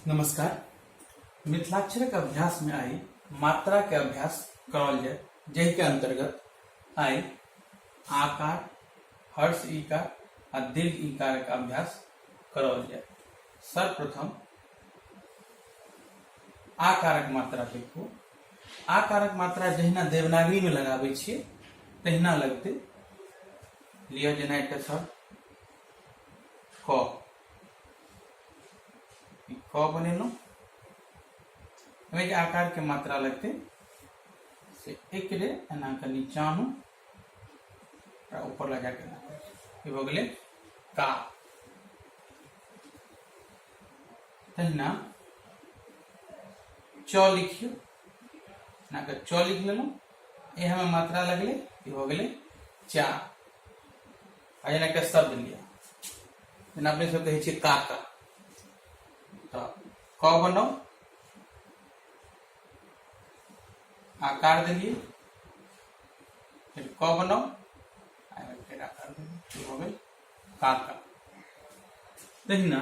नमस्कार। मिथिलाक्षरक अभ्यास में आई मात्रा के अभ्यास करल जाए, जहि के अंतर्गत आई आकार, हर्ष ईकार और दीर्घ ईकार का अभ्यास करल जाए। सर्वप्रथम आकारक मात्रा देखू। आकारक मात्रा जहिना देवनागरी में लगाबै छियै तहिना लगते। लिया जेना एकटा सर क बनेलहुँ, आकार के मात्रा लगते से एक रे एना के नीचा आनू ऊपर लगा के हो गए का। तहिना च लिखियो, ना के च लिख लेलहुँ, यहाँ में मात्रा लगले हो गए चा। जना के शब्द लिया, जना अपने सब कहे काका, तो क बनाओ, आकार दिलिए, फिर क बनाओ, फिर आकार दिलिए, हो गए काका। तहिना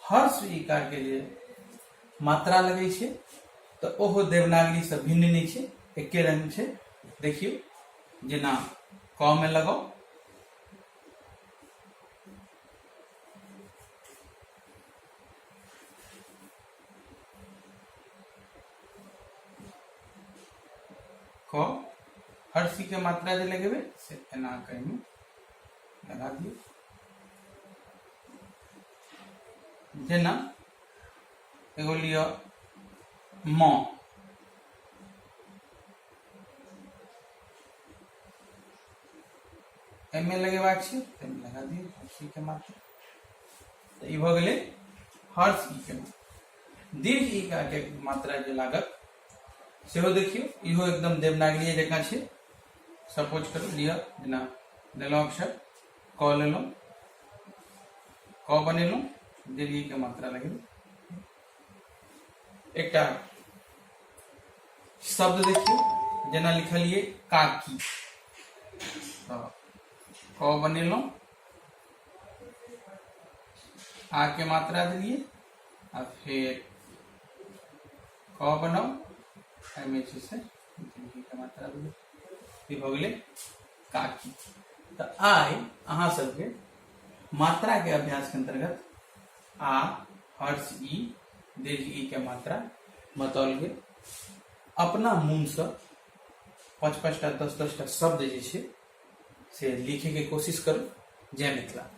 हर्ष ईकार के लिए मात्रा लगे छे तो ओहो देवनागरी से भिन्न नहीं छे, एके रंग छे। देखियो जेना क में लगाओ, क हर्षी के मात्रा जो लगे से एना कहीं लगा दिए। जेना एगो लियो म, एमे लगेबाक छै लगा दिए हर्षी के मात्रा, तो ई भ गेलै हर्ष ई के मात्रा। दीर्घ ई के मात्रा जो लागत सेहो देखियो, इहो एकदम देवनागरी जकाँ छै। सपोज करू लिया जेना लेलहुँ अक्षर क लेलहुँ, क बनेलहुँ, दीर्घ ई के मात्रा लगेलहुँ। एकटा शब्द देखियो जेना लिखलिए काकी, तो क बनेलहुँ, आ के मात्रा दिलिए और फिर क बनाओ, से मात्रा हो गए काकी। तो आई अहाँ सबके मात्रा के अभ्यास के अंतर्गत आ, हर्ष ई, दीर्घ ई के मात्रा बतौल गेल। अपना मुंह से 5-5 टा 10-10 टा शब्द जे छै से लिखे के कोशिश करू। जय मिथिला।